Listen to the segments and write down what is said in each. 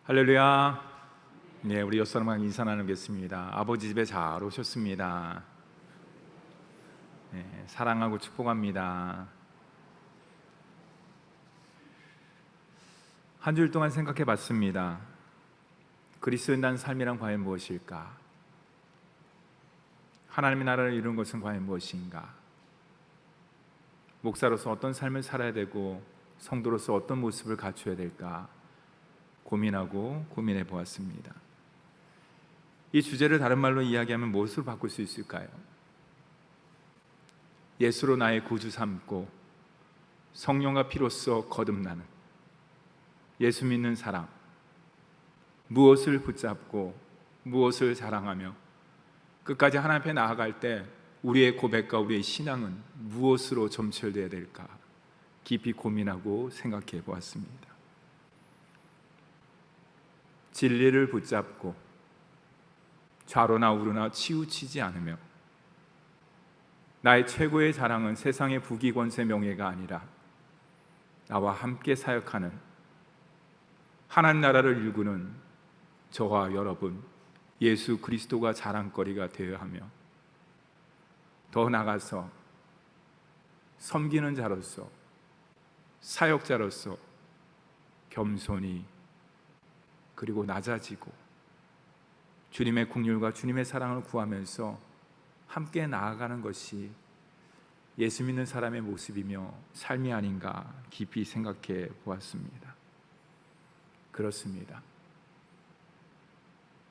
할렐루야. 네, 우리 옆사람과 인사 나누겠습니다. 아버지 집에 잘 오셨습니다. 네, 사랑하고 축복합니다. 한 주일 동안 생각해 봤습니다. 그리스도인다는 삶이란 과연 무엇일까? 하나님의 나라를 이루는 것은 과연 무엇인가? 목사로서 어떤 삶을 살아야 되고 성도로서 어떤 모습을 갖춰야 될까? 고민하고 고민해 보았습니다. 이 주제를 다른 말로 이야기하면 무엇으로 바꿀 수 있을까요? 예수로 나의 구주 삼고 성령과 피로써 거듭나는 예수 믿는 사람, 무엇을 붙잡고 무엇을 자랑하며 끝까지 하나님 앞에 나아갈 때 우리의 고백과 우리의 신앙은 무엇으로 점철되어야 될까? 깊이 고민하고 생각해 보았습니다. 진리를 붙잡고 좌로나 우로나 치우치지 않으며 나의 최고의 자랑은 세상의 부귀 권세 명예가 아니라 나와 함께 사역하는 하나님 나라를 일구는 저와 여러분 예수 그리스도가 자랑거리가 되어야 하며 더 나아가서 섬기는 자로서 사역자로서 겸손히 그리고 낮아지고 주님의 긍휼과 주님의 사랑을 구하면서 함께 나아가는 것이 예수 믿는 사람의 모습이며 삶이 아닌가 깊이 생각해 보았습니다. 그렇습니다.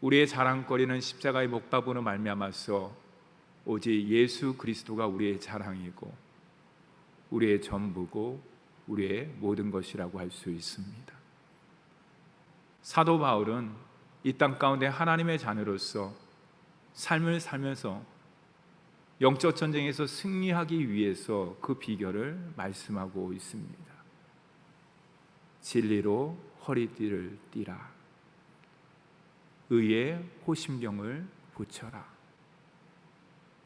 우리의 자랑거리는 십자가의 목밥으로 말미암아서 오직 예수 그리스도가 우리의 자랑이고 우리의 전부고 우리의 모든 것이라고 할 수 있습니다. 사도 바울은 이 땅 가운데 하나님의 자녀로서 삶을 살면서 영적 전쟁에서 승리하기 위해서 그 비결을 말씀하고 있습니다. 진리로 허리띠를 띠라. 의의 호심경을 붙여라.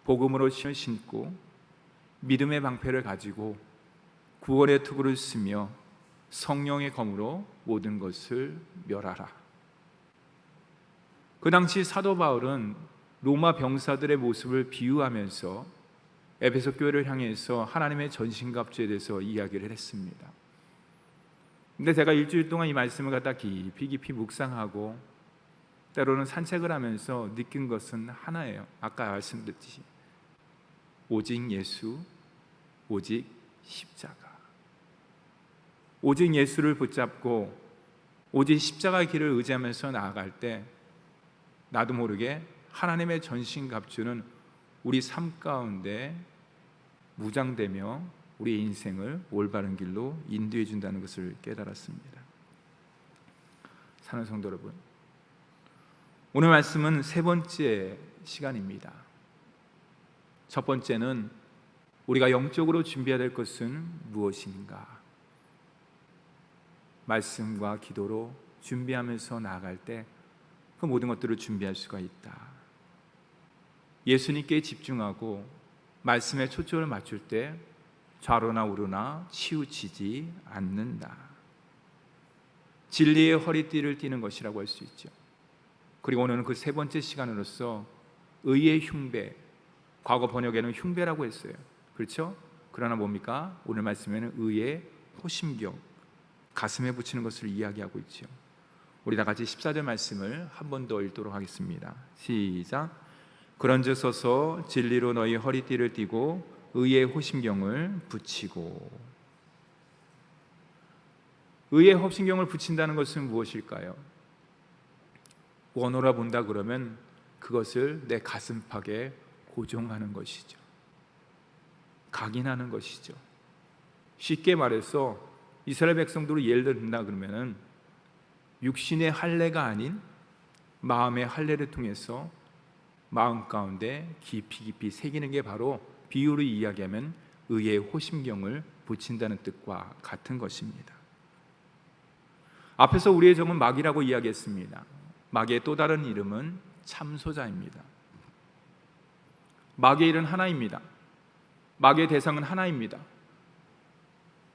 복음으로 신고 믿음의 방패를 가지고 구원의 투구를 쓰며 성령의 검으로 모든 것을 멸하라. 그 당시 사도 바울은 로마 병사들의 모습을 비유하면서 에베소 교회를 향해서 하나님의 전신갑주에 대해서 이야기를 했습니다. 근데 제가 일주일 동안 이 말씀을 갖다 깊이 묵상하고 때로는 산책을 하면서 느낀 것은 하나예요. 아까 말씀드렸듯이 오직 예수, 오직 십자가. 오직 예수를 붙잡고 오직 십자가의 길을 의지하면서 나아갈 때 나도 모르게 하나님의 전신갑주는 우리 삶 가운데 무장되며 우리 인생을 올바른 길로 인도해 준다는 것을 깨달았습니다. 사랑하는 성도 여러분, 오늘 말씀은 세 번째 시간입니다. 첫 번째는 우리가 영적으로 준비해야 될 것은 무엇인가? 말씀과 기도로 준비하면서 나아갈 때 그 모든 것들을 준비할 수가 있다. 예수님께 집중하고 말씀에 초점을 맞출 때 좌로나 우로나 치우치지 않는다. 진리의 허리띠를 띠는 것이라고 할 수 있죠. 그리고 오늘은 그 세 번째 시간으로서 의의 흉배, 과거 번역에는 흉배라고 했어요. 그렇죠? 그러나 뭡니까? 오늘 말씀에는 의의 호심경, 가슴에 붙이는 것을 이야기하고 있죠. 우리 다 같이 14절 말씀을 한 번 더 읽도록 하겠습니다. 시작. 그런즉 서서 진리로 너희 허리띠를 띠고 의의 호심경을 붙이고. 의의 호심경을 붙인다는 것은 무엇일까요? 원어로 본다 그러면 그것을 내 가슴팍에 고정하는 것이죠. 각인하는 것이죠. 쉽게 말해서 이스라엘 백성들을 예를 든다 그러면은 육신의 할례가 아닌 마음의 할례를 통해서 마음 가운데 깊이 새기는 게 바로 비유로 이야기하면 의의 호심경을 붙인다는 뜻과 같은 것입니다. 앞에서 우리의 종은 마귀라고 이야기했습니다. 마귀의 또 다른 이름은 참소자입니다. 마귀의 일은 하나입니다. 마귀의 대상은 하나입니다.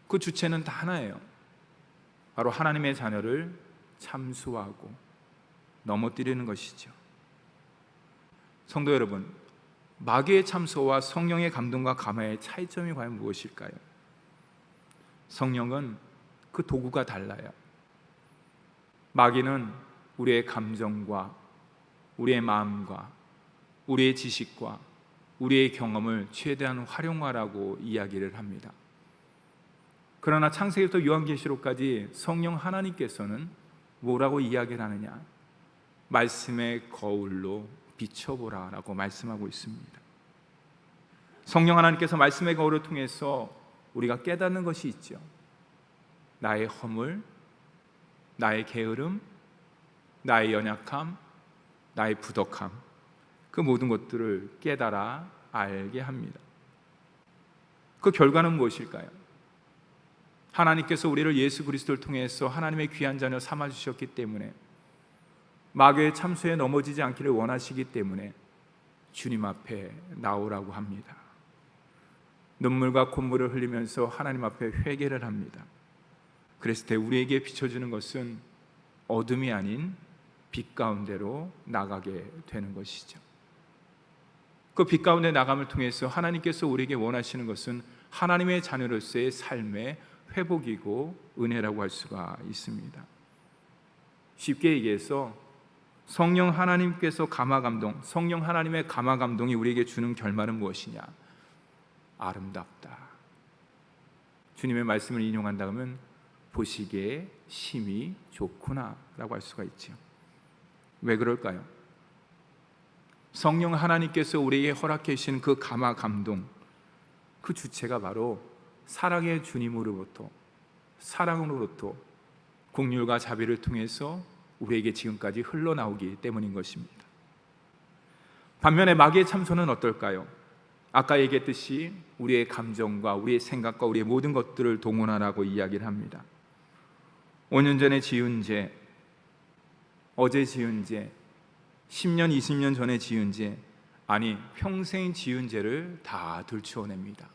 그 주체는 다 하나예요. 바로 하나님의 자녀를 참수하고 넘어뜨리는 것이죠. 성도 여러분, 마귀의 참소와 성령의 감동과 감화의 차이점이 과연 무엇일까요? 성령은 그 도구가 달라요. 마귀는 우리의 감정과 우리의 마음과 우리의 지식과 우리의 경험을 최대한 활용하라고 이야기를 합니다. 그러나 창세기부터 요한계시록까지 성령 하나님께서는 뭐라고 이야기를 하느냐? 말씀의 거울로 비춰보라 라고 말씀하고 있습니다. 성령 하나님께서 말씀의 거울을 통해서 우리가 깨닫는 것이 있죠. 나의 허물, 나의 게으름, 나의 연약함, 나의 부덕함, 그 모든 것들을 깨달아 알게 합니다. 그 결과는 무엇일까요? 하나님께서 우리를 예수 그리스도를 통해서 하나님의 귀한 자녀 삼아주셨기 때문에, 마귀의 참소에 넘어지지 않기를 원하시기 때문에 주님 앞에 나오라고 합니다. 눈물과 콧물을 흘리면서 하나님 앞에 회개를 합니다. 그랬을 때 우리에게 비춰주는 것은 어둠이 아닌 빛 가운데로 나가게 되는 것이죠. 그 빛 가운데 나감을 통해서 하나님께서 우리에게 원하시는 것은 하나님의 자녀로서의 삶의 회복이고 은혜라고 할 수가 있습니다. 쉽게 얘기해서 성령 하나님께서 감화감동, 성령 하나님의 감화감동이 우리에게 주는 결말은 무엇이냐? 아름답다. 주님의 말씀을 인용한다면 보시기에 심히 좋구나 라고 할 수가 있죠. 왜 그럴까요? 성령 하나님께서 우리에게 허락해 주신 그 감화감동, 그 주체가 바로 사랑의 주님으로부터, 사랑으로부터 긍휼과 자비를 통해서 우리에게 지금까지 흘러나오기 때문인 것입니다. 반면에 마귀의 참소는 어떨까요? 아까 얘기했듯이 우리의 감정과 우리의 생각과 우리의 모든 것들을 동원하라고 이야기를 합니다. 5년 전에 지은 죄, 어제 지은 죄, 10년, 20년 전에 지은 죄, 아니 평생 지은 죄를 다 들추어냅니다.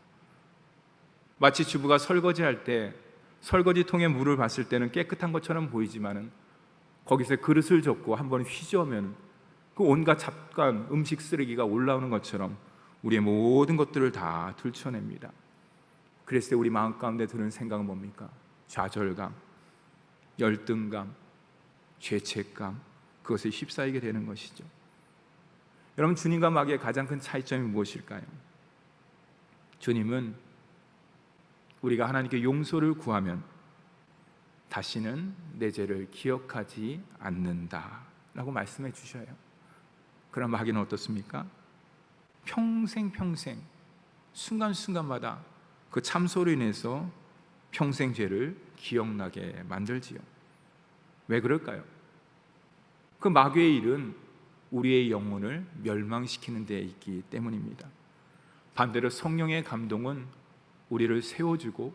마치 주부가 설거지할 때 설거지통에 물을 봤을 때는 깨끗한 것처럼 보이지만은 거기서 그릇을 접고 한번 휘저으면 그 온갖 잡간 음식 쓰레기가 올라오는 것처럼 우리의 모든 것들을 다 들춰냅니다. 그랬을 때 우리 마음 가운데 드는 생각은 뭡니까? 좌절감, 열등감, 죄책감, 그것에 휩싸이게 되는 것이죠. 여러분, 주님과 마귀의 가장 큰 차이점이 무엇일까요? 주님은 우리가 하나님께 용서를 구하면 다시는 내 죄를 기억하지 않는다 라고 말씀해 주셔요. 그럼 마귀는 어떻습니까? 평생 순간순간마다 그 참소로 인해서 평생 죄를 기억나게 만들지요. 왜 그럴까요? 그 마귀의 일은 우리의 영혼을 멸망시키는 데 있기 때문입니다. 반대로 성령의 감동은 우리를 세워주고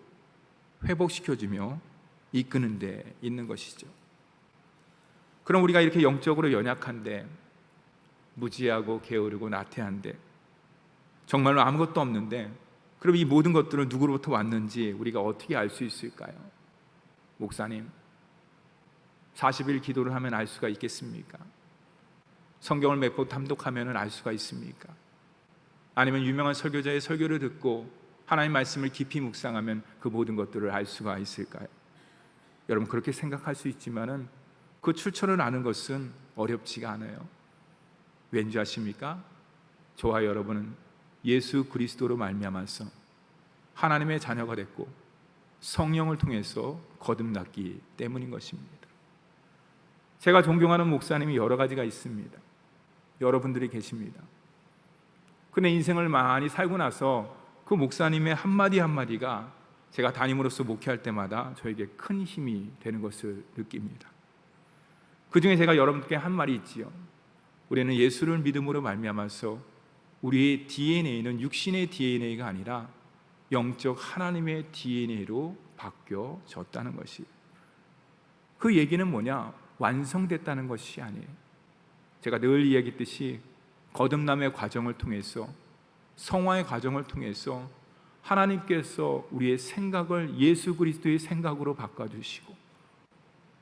회복시켜주며 이끄는 데 있는 것이죠. 그럼 우리가 이렇게 영적으로 연약한데, 무지하고 게으르고 나태한데, 정말로 아무것도 없는데, 그럼 이 모든 것들은 누구로부터 왔는지 우리가 어떻게 알 수 있을까요? 목사님, 40일 기도를 하면 알 수가 있겠습니까? 성경을 몇 번 담독하면 알 수가 있습니까? 아니면 유명한 설교자의 설교를 듣고 하나님 말씀을 깊이 묵상하면 그 모든 것들을 알 수가 있을까요? 여러분, 그렇게 생각할 수 있지만은 그 출처를 아는 것은 어렵지가 않아요. 왠지 아십니까? 저와 여러분은 예수 그리스도로 말미암아서 하나님의 자녀가 됐고 성령을 통해서 거듭났기 때문인 것입니다. 제가 존경하는 목사님이 여러 가지가 있습니다. 여러분들이 계십니다. 근데 인생을 많이 살고 나서 그 목사님의 한마디 한마디가 제가 담임으로서 목회할 때마다 저에게 큰 힘이 되는 것을 느낍니다. 그 중에 제가 여러분께 한 말이 있지요. 우리는 예수를 믿음으로 말미암아서 우리의 DNA는 육신의 DNA가 아니라 영적 하나님의 DNA로 바뀌어졌다는 것이, 그 얘기는 뭐냐? 완성됐다는 것이 아니에요. 제가 늘 이야기했듯이 거듭남의 과정을 통해서, 성화의 과정을 통해서 하나님께서 우리의 생각을 예수 그리스도의 생각으로 바꿔주시고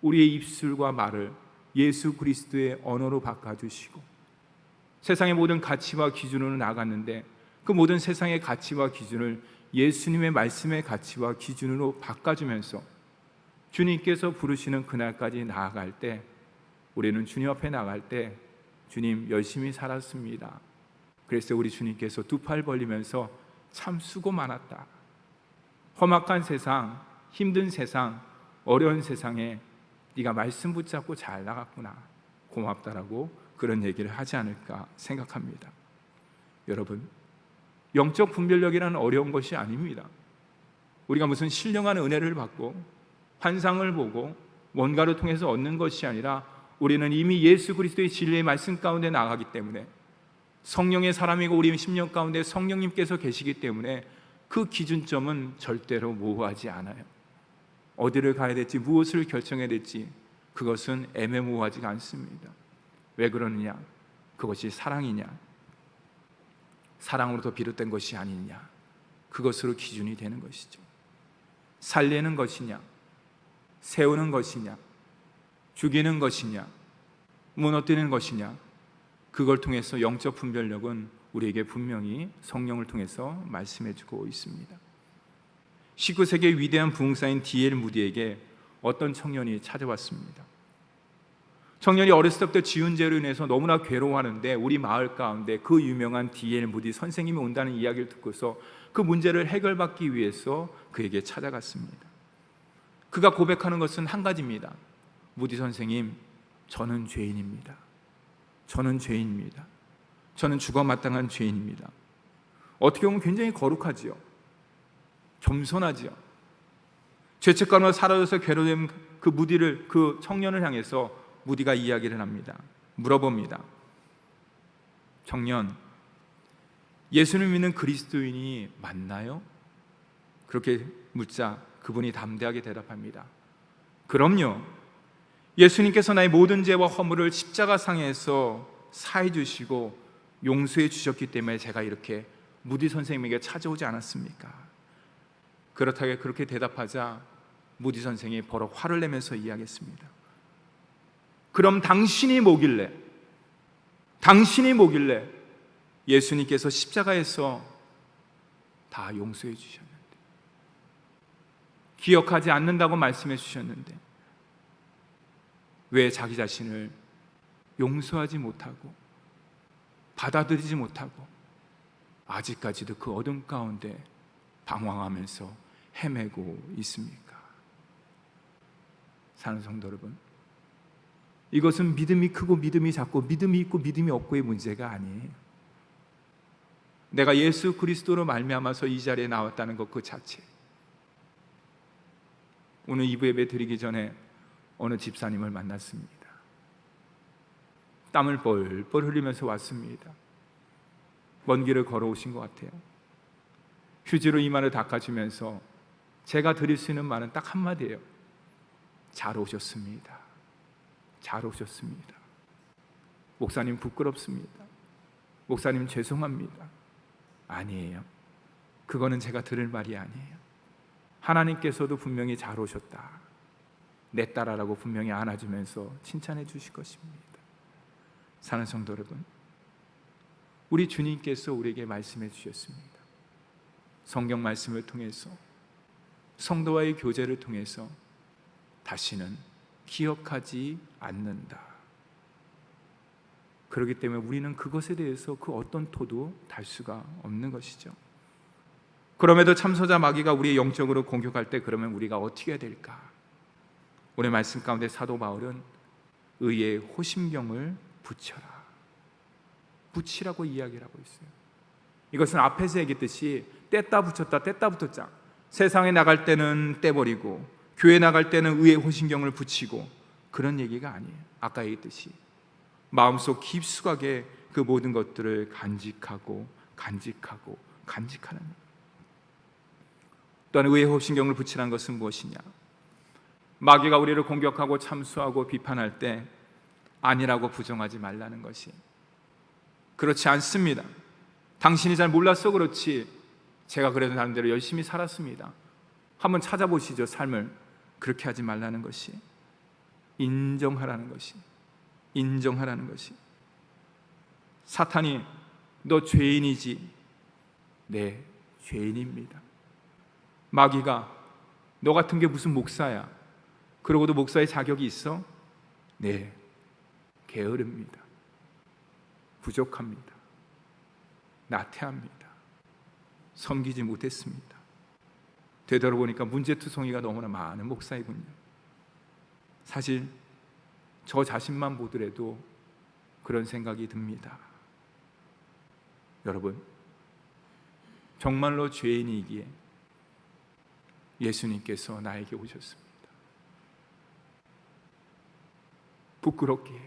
우리의 입술과 말을 예수 그리스도의 언어로 바꿔주시고 세상의 모든 가치와 기준으로 나갔는데 그 모든 세상의 가치와 기준을 예수님의 말씀의 가치와 기준으로 바꿔주면서 주님께서 부르시는 그날까지 나아갈 때 우리는 주님 앞에 나갈 때 주님 열심히 살았습니다. 그래서 우리 주님께서 두 팔 벌리면서 참 수고 많았다. 험악한 세상, 힘든 세상, 어려운 세상에 네가 말씀 붙잡고 잘 나갔구나. 고맙다라고 그런 얘기를 하지 않을까 생각합니다. 여러분, 영적 분별력이라는 어려운 것이 아닙니다. 우리가 무슨 신령한 은혜를 받고 환상을 보고 뭔가를 통해서 얻는 것이 아니라 우리는 이미 예수 그리스도의 진리의 말씀 가운데 나가기 때문에 성령의 사람이고 우리 심령 가운데 성령님께서 계시기 때문에 그 기준점은 절대로 모호하지 않아요. 어디를 가야 될지 무엇을 결정해야 될지 그것은 애매모호하지가 않습니다. 왜 그러느냐? 그것이 사랑이냐? 사랑으로도 비롯된 것이 아니냐? 그것으로 기준이 되는 것이죠. 살리는 것이냐? 세우는 것이냐? 죽이는 것이냐? 무너뜨리는 것이냐? 그걸 통해서 영적 분별력은 우리에게 분명히 성령을 통해서 말씀해주고 있습니다. 19세기의 위대한 부흥사인 D.L. 무디에게 어떤 청년이 찾아왔습니다. 청년이 어렸을 때부터 지은 죄로 인해서 너무나 괴로워하는데 우리 마을 가운데 그 유명한 D.L. 무디 선생님이 온다는 이야기를 듣고서 그 문제를 해결받기 위해서 그에게 찾아갔습니다. 그가 고백하는 것은 한 가지입니다. 무디 선생님, 저는 죄인입니다. 저는 죄인입니다. 저는 죽어마땅한 죄인입니다. 어떻게 보면 굉장히 거룩하지요. 겸손하지요. 죄책감으로 사라져서 괴로운 그 무디를, 그 청년을 향해서 무디가 이야기를 합니다. 물어봅니다. 청년, 예수를 믿는 그리스도인이 맞나요? 그렇게 묻자 그분이 담대하게 대답합니다. 그럼요. 예수님께서 나의 모든 죄와 허물을 십자가상에서 사해 주시고 용서해 주셨기 때문에 제가 이렇게 무디 선생님에게 찾아오지 않았습니까? 그렇다고 그렇게 대답하자 무디 선생이 버럭 화를 내면서 이야기했습니다. 그럼 당신이 뭐길래 예수님께서 십자가에서 다 용서해 주셨는데, 기억하지 않는다고 말씀해 주셨는데 왜 자기 자신을 용서하지 못하고 받아들이지 못하고 아직까지도 그 어둠 가운데 방황하면서 헤매고 있습니까? 사는 성도 여러분, 이것은 믿음이 크고 믿음이 작고 믿음이 있고 믿음이 없고의 문제가 아니에요. 내가 예수 그리스도로 말미암아서 이 자리에 나왔다는 것 그 자체. 오늘 2부 예배 드리기 전에 어느 집사님을 만났습니다. 땀을 뻘뻘 흘리면서 왔습니다. 먼 길을 걸어오신 것 같아요. 휴지로 이마를 닦아주면서 제가 드릴 수 있는 말은 딱 한마디예요. 잘 오셨습니다. 잘 오셨습니다. 목사님 부끄럽습니다. 목사님 죄송합니다. 아니에요. 그거는 제가 들을 말이 아니에요. 하나님께서도 분명히 잘 오셨다, 내 딸아라고 분명히 안아주면서 칭찬해 주실 것입니다. 사는 성도 여러분, 우리 주님께서 우리에게 말씀해 주셨습니다. 성경 말씀을 통해서, 성도와의 교제를 통해서 다시는 기억하지 않는다. 그렇기 때문에 우리는 그것에 대해서 그 어떤 토도 달 수가 없는 것이죠. 그럼에도 참소자 마귀가 우리의 영적으로 공격할 때 그러면 우리가 어떻게 해야 될까? 오늘 말씀 가운데 사도 바울은 의의 호심경을 붙여라, 붙이라고 이야기를 하고 있어요. 이것은 앞에서 얘기했듯이 뗐다 붙였다, 뗐다 붙였자, 세상에 나갈 때는 떼버리고 교회 나갈 때는 의의 호심경을 붙이고 그런 얘기가 아니에요. 아까 얘기했듯이 마음속 깊숙하게 그 모든 것들을 간직하고 간직하는. 또한 의의 호심경을 붙이라는 것은 무엇이냐? 마귀가 우리를 공격하고 참수하고 비판할 때 아니라고 부정하지 말라는 것이, 그렇지 않습니다. 당신이 잘 몰라서 그렇지 제가 그래도 나름대로 열심히 살았습니다. 한번 찾아보시죠, 삶을. 그렇게 하지 말라는 것이. 인정하라는 것이, 인정하라는 것이. 사탄이 너 죄인이지? 네, 죄인입니다. 마귀가 너 같은 게 무슨 목사야? 그러고도 목사의 자격이 있어? 네, 게으릅니다. 부족합니다. 나태합니다. 섬기지 못했습니다. 되돌아보니까 문제투성이가 너무나 많은 목사이군요. 사실 저 자신만 보더라도 그런 생각이 듭니다. 여러분, 정말로 죄인이기에 예수님께서 나에게 오셨습니다. 부끄럽기에,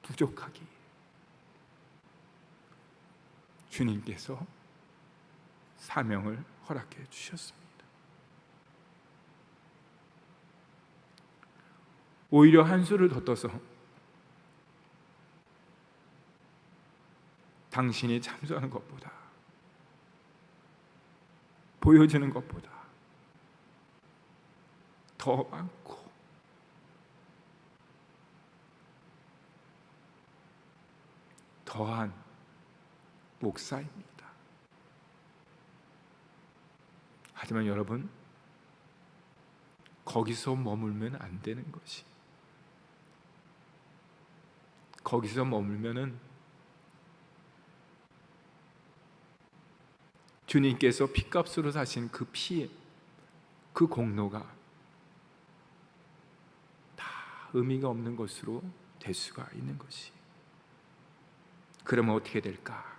부족하기에 주님께서 사명을 허락해 주셨습니다. 오히려 한 수를 더 떠서 당신이 참소하는 것보다, 보여주는 것보다 더 많고 더한 목사입니다. 하지만 여러분, 거기서 머물면 안 되는 것이, 거기서 머물면은 주님께서 피값으로 사신 그 피, 그 공로가 다 의미가 없는 것으로 될 수가 있는 것이. 그러면 어떻게 될까?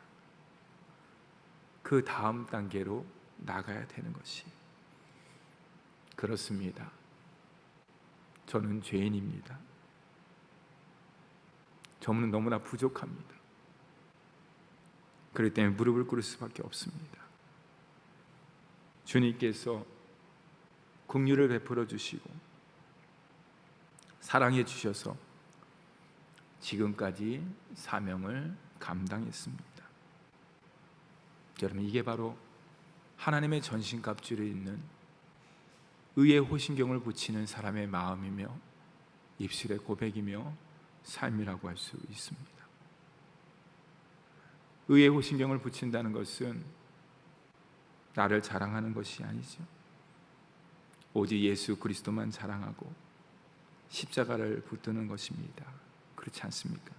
그 다음 단계로 나가야 되는 것이. 그렇습니다. 저는 죄인입니다. 저는 너무나 부족합니다. 그렇기 때문에 무릎을 꿇을 수밖에 없습니다. 주님께서 긍휼을 베풀어 주시고 사랑해 주셔서 지금까지 사명을 감당했습니다. 여러분, 이게 바로 하나님의 전신갑주를 입는 의의 호신경을 붙이는 사람의 마음이며 입술의 고백이며 삶이라고 할 수 있습니다. 의의 호신경을 붙인다는 것은 나를 자랑하는 것이 아니죠. 오직 예수 그리스도만 자랑하고 십자가를 붙드는 것입니다. 그렇지 않습니까?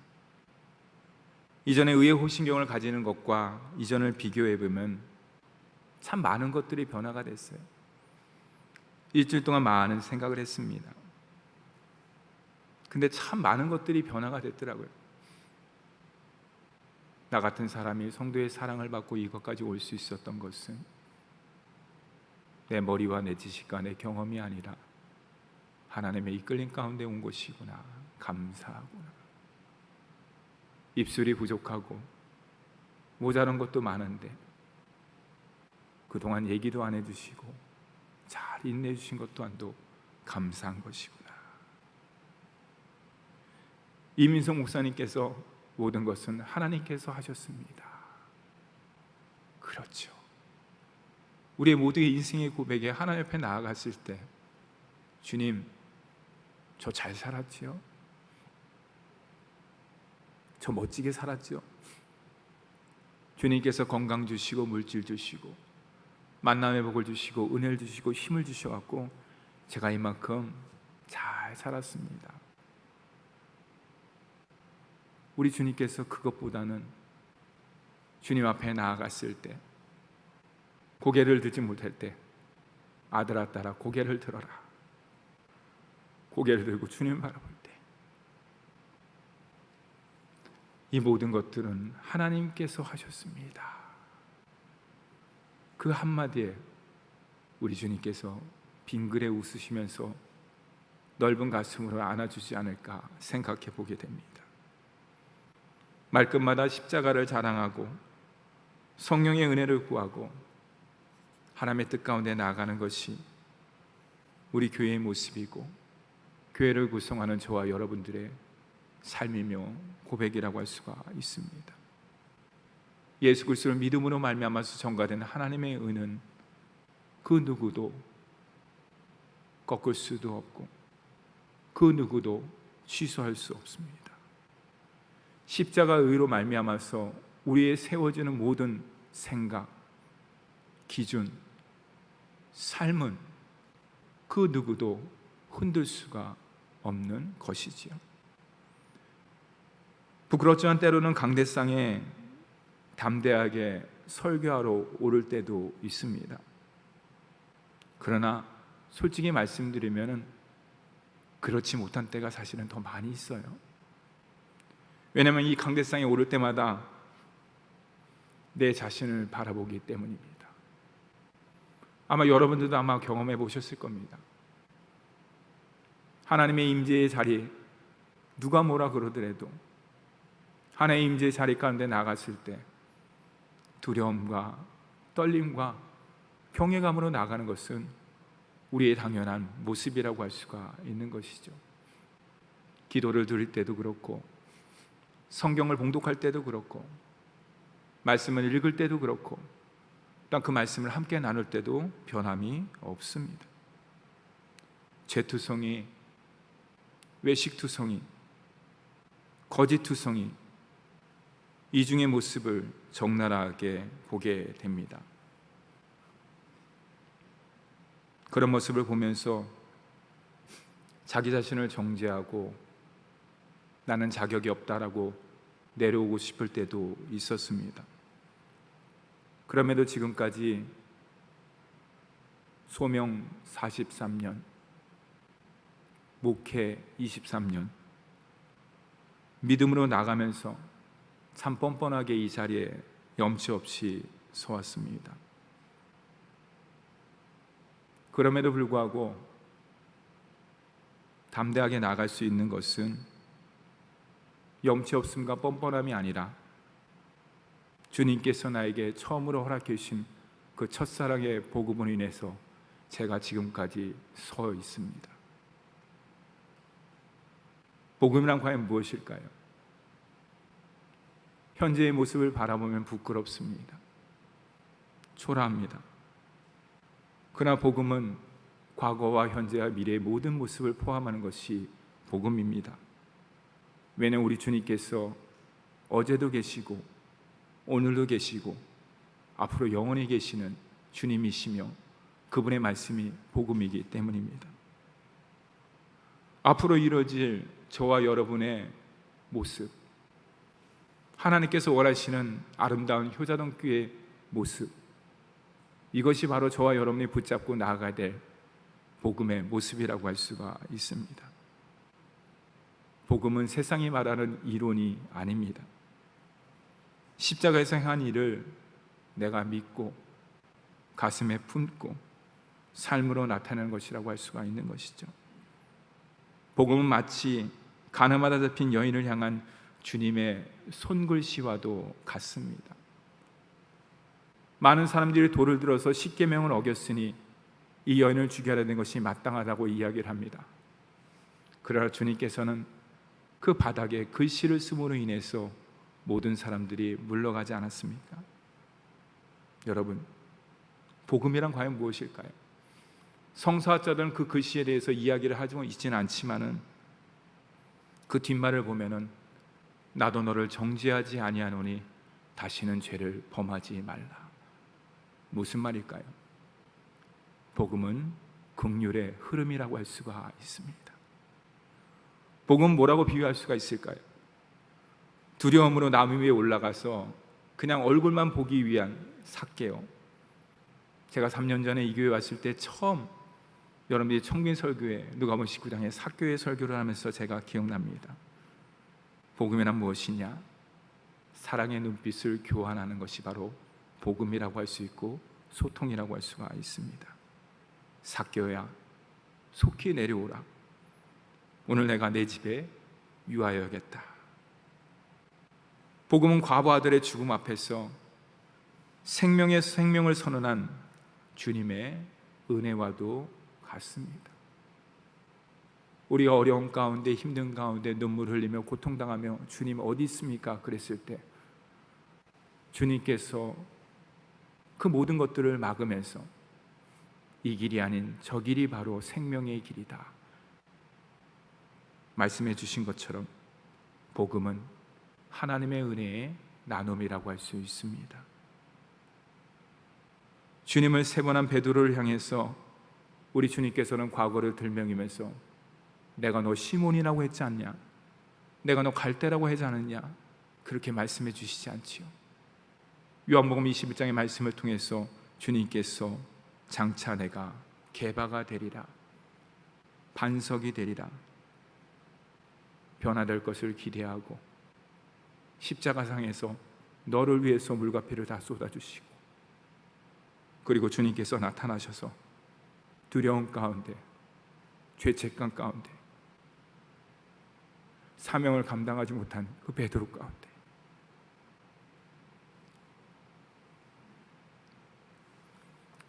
이전에 의의 호신경을 가지는 것과 이전을 비교해 보면 참 많은 것들이 변화가 됐어요. 일주일 동안 많은 생각을 했습니다. 근데 참 많은 것들이 변화가 됐더라고요. 나 같은 사람이 성도의 사랑을 받고 이것까지 올 수 있었던 것은 내 머리와 내 지식과 내 경험이 아니라 하나님의 이끌림 가운데 온 것이구나. 감사하구나. 입술이 부족하고 모자란 것도 많은데 그동안 얘기도 안 해주시고 잘 인내해 주신 것 또한도 감사한 것이구나. 이민석 목사님께서 모든 것은 하나님께서 하셨습니다. 그렇죠. 우리의 모두의 인생의 고백에 하나님 앞에 나아갔을 때, 주님, 저 잘 살았지요? 저 멋지게 살았죠? 주님께서 건강 주시고 물질 주시고 만남의 복을 주시고 은혜를 주시고 힘을 주셔갖고 제가 이만큼 잘 살았습니다. 우리 주님께서 그것보다는 주님 앞에 나아갔을 때, 고개를 들지 못할 때 아들아 딸아 고개를 들어라. 고개를 들고 주님 바라볼 때 이 모든 것들은 하나님께서 하셨습니다. 그 한마디에 우리 주님께서 빙그레 웃으시면서 넓은 가슴으로 안아주지 않을까 생각해 보게 됩니다. 말끝마다 십자가를 자랑하고 성령의 은혜를 구하고 하나님의 뜻 가운데 나아가는 것이 우리 교회의 모습이고 교회를 구성하는 저와 여러분들의 삶이며 고백이라고 할 수가 있습니다. 예수 그리스도를 믿음으로 말미암아서 전가된 하나님의 은은 그 누구도 꺾을 수도 없고 그 누구도 취소할 수 없습니다. 십자가 의로 말미암아서 우리의 세워지는 모든 생각, 기준, 삶은 그 누구도 흔들 수가 없는 것이지요. 부끄럽지만 때로는 강대상에 담대하게 설교하러 오를 때도 있습니다. 그러나 솔직히 말씀드리면 그렇지 못한 때가 사실은 더 많이 있어요. 왜냐하면 이 강대상에 오를 때마다 내 자신을 바라보기 때문입니다. 아마 여러분들도 아마 경험해 보셨을 겁니다. 하나님의 임재의 자리, 누가 뭐라 그러더라도 하나님의 임재의 자리 가운데 나갔을 때 두려움과 떨림과 경외감으로 나가는 것은 우리의 당연한 모습이라고 할 수가 있는 것이죠. 기도를 드릴 때도 그렇고, 성경을 봉독할 때도 그렇고, 말씀을 읽을 때도 그렇고, 또 그 말씀을 함께 나눌 때도 변함이 없습니다. 죄투성이, 외식투성이, 거짓투성이, 이중의 모습을 적나라하게 보게 됩니다. 그런 모습을 보면서 자기 자신을 정죄하고 나는 자격이 없다라고 내려오고 싶을 때도 있었습니다. 그럼에도 지금까지 소명 43년, 목회 23년, 믿음으로 나가면서 참 뻔뻔하게 이 자리에 염치 없이 서왔습니다. 그럼에도 불구하고 담대하게 나갈 수 있는 것은 염치 없음과 뻔뻔함이 아니라 주님께서 나에게 처음으로 허락해 주신 그 첫사랑의 복음으로 인해서 제가 지금까지 서 있습니다. 복음이란 과연 무엇일까요? 현재의 모습을 바라보면 부끄럽습니다. 초라합니다. 그러나 복음은 과거와 현재와 미래의 모든 모습을 포함하는 것이 복음입니다. 왜냐하면 우리 주님께서 어제도 계시고 오늘도 계시고 앞으로 영원히 계시는 주님이시며 그분의 말씀이 복음이기 때문입니다. 앞으로 이루어질 저와 여러분의 모습, 하나님께서 원하시는 아름다운 효자동교의 모습, 이것이 바로 저와 여러분이 붙잡고 나아가야 될 복음의 모습이라고 할 수가 있습니다. 복음은 세상이 말하는 이론이 아닙니다. 십자가에서 행한 일을 내가 믿고 가슴에 품고 삶으로 나타내는 것이라고 할 수가 있는 것이죠. 복음은 마치 가늠하다 잡힌 여인을 향한 주님의 손글씨와도 같습니다. 많은 사람들이 돌을 들어서 십계명을 어겼으니 이 여인을 죽여야 되는 것이 마땅하다고 이야기를 합니다. 그러나 주님께서는 그 바닥에 글씨를 쓰므로 인해서 모든 사람들이 물러가지 않았습니까? 여러분, 복음이란 과연 무엇일까요? 성서학자들은 그 글씨에 대해서 이야기를 하고 있지는 않지만은 그 뒷말을 보면은 나도 너를 정죄하지 아니하노니 다시는 죄를 범하지 말라. 무슨 말일까요? 복음은 긍휼의 흐름이라고 할 수가 있습니다. 복음은 뭐라고 비유할 수가 있을까요? 두려움으로 나무 위에 올라가서 그냥 얼굴만 보기 위한 삭개요. 제가 3년 전에 이 교회 왔을 때 처음 여러분들이 청빈 설교회 누가복음 19장에 삭개의 설교를 하면서 제가 기억납니다. 복음이란 무엇이냐? 사랑의 눈빛을 교환하는 것이 바로 복음이라고 할 수 있고 소통이라고 할 수가 있습니다. 삭개야, 속히 내려오라. 오늘 내가 내 집에 유하여야겠다. 복음은 과부 아들의 죽음 앞에서 생명의 생명을 선언한 주님의 은혜와도 같습니다. 우리가 어려운 가운데 힘든 가운데 눈물 흘리며 고통당하며 주님 어디 있습니까? 그랬을 때 주님께서 그 모든 것들을 막으면서 이 길이 아닌 저 길이 바로 생명의 길이다. 말씀해 주신 것처럼 복음은 하나님의 은혜의 나눔이라고 할 수 있습니다. 주님을 세번한 베드로를 향해서 우리 주님께서는 과거를 들먹이면서 내가 너 시몬이라고 했지 않냐? 내가 너 갈대라고 하지 않았냐? 그렇게 말씀해 주시지 않지요. 요한복음 21장의 말씀을 통해서 주님께서 장차 내가 개바가 되리라, 반석이 되리라, 변화될 것을 기대하고 십자가상에서 너를 위해서 물과 피를 다 쏟아주시고, 그리고 주님께서 나타나셔서 두려움 가운데, 죄책감 가운데, 사명을 감당하지 못한 그 베드로 가운데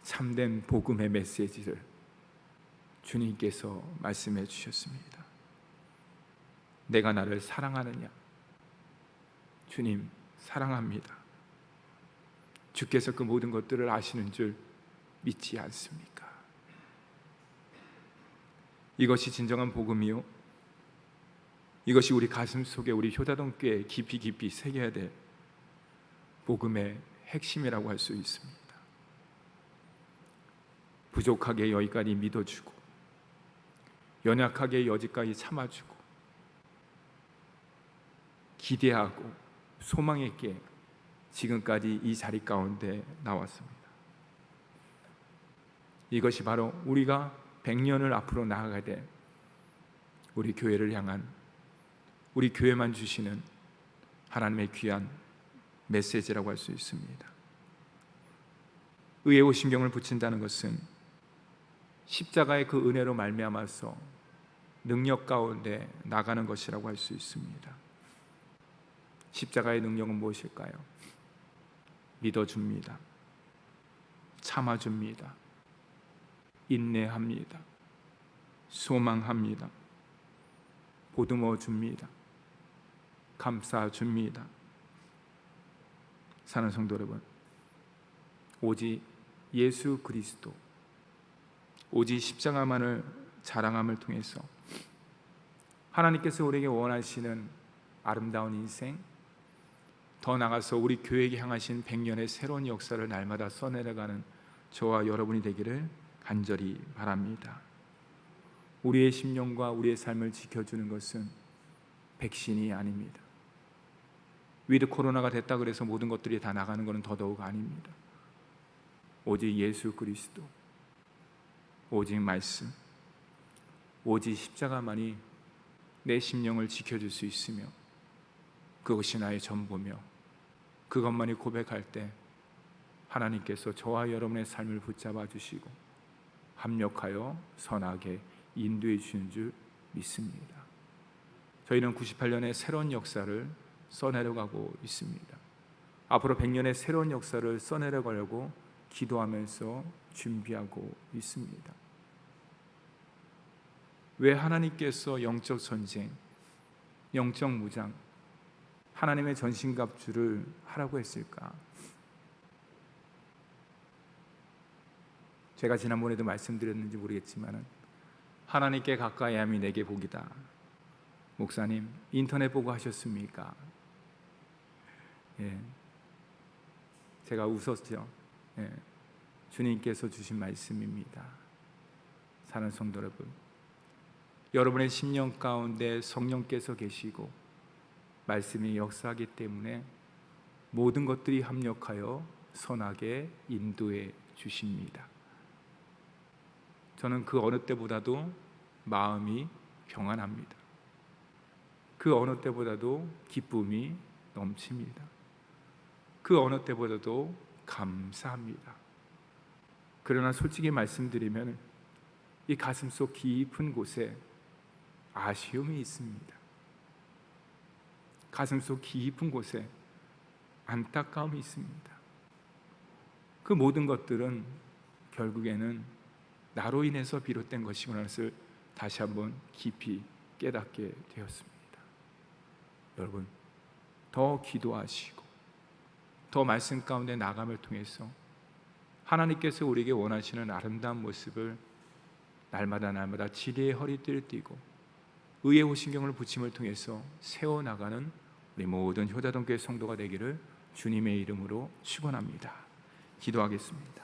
참된 복음의 메시지를 주님께서 말씀해 주셨습니다. 내가 나를 사랑하느냐? 주님 사랑합니다. 주께서 그 모든 것들을 아시는 줄 믿지 않습니까? 이것이 진정한 복음이요, 이것이 우리 가슴 속에, 우리 효다동교에 깊이 깊이 새겨야 될 복음의 핵심이라고 할 수 있습니다. 부족하게 여기까지 믿어주고, 연약하게 여기까지 참아주고, 기대하고 소망있게 지금까지 이 자리 가운데 나왔습니다. 이것이 바로 우리가 100년을 앞으로 나아가야 될 우리 교회를 향한, 우리 교회만 주시는 하나님의 귀한 메시지라고 할 수 있습니다. 의의 오신경을 붙인다는 것은 십자가의 그 은혜로 말미암아서 능력 가운데 나가는 것이라고 할 수 있습니다. 십자가의 능력은 무엇일까요? 믿어줍니다, 참아줍니다, 인내합니다, 소망합니다, 보듬어줍니다, 감싸줍니다. 사는 성도 여러분, 오직 예수 그리스도, 오직 십자가만을 자랑함을 통해서 하나님께서 우리에게 원하시는 아름다운 인생, 더 나아가서 우리 교회에게 향하신 100년의 새로운 역사를 날마다 써내려가는 저와 여러분이 되기를 간절히 바랍니다. 우리의 심령과 우리의 삶을 지켜주는 것은 백신이 아닙니다. 위드 코로나가 됐다 그래서 모든 것들이 다 나가는 것은 더더욱 아닙니다. 오직 예수 그리스도, 오직 말씀, 오직 십자가만이 내 심령을 지켜줄 수 있으며 그것이 나의 전부며, 그것만이 고백할 때 하나님께서 저와 여러분의 삶을 붙잡아 주시고 합력하여 선하게 인도해 주시는 줄 믿습니다. 저희는 98년의 새로운 역사를 써내려가고 있습니다. 앞으로 100년의 새로운 역사를 써내려가려고 기도하면서 준비하고 있습니다. 왜 하나님께서 영적 전쟁, 영적 무장, 하나님의 전신갑주를 하라고 했을까? 제가 지난번에도 말씀드렸는지 모르겠지만 하나님께 가까이 함이 내게 복이다. 목사님, 인터넷 보고 하셨습니까? 예, 제가 웃었죠. 예, 주님께서 주신 말씀입니다. 사는 성도 여러분, 여러분의 심령 가운데 성령께서 계시고 말씀이 역사하기 때문에 모든 것들이 합력하여 선하게 인도해 주십니다. 저는 그 어느 때보다도 마음이 평안합니다. 그 어느 때보다도 기쁨이 넘칩니다. 그 어느 때보다도 감사합니다. 그러나 솔직히 말씀드리면 이 가슴속 깊은 곳에 아쉬움이 있습니다. 가슴속 깊은 곳에 안타까움이 있습니다. 그 모든 것들은 결국에는 나로 인해서 비롯된 것이구나 것을 다시 한번 깊이 깨닫게 되었습니다. 여러분, 더 기도하시고 더 말씀 가운데 나감을 통해서 하나님께서 우리에게 원하시는 아름다운 모습을 날마다 지혜의 허리띠를 띠고 의의 호신경을 붙임을 통해서 세워나가는 우리 모든 효자동교회 성도가 되기를 주님의 이름으로 축원합니다. 기도하겠습니다.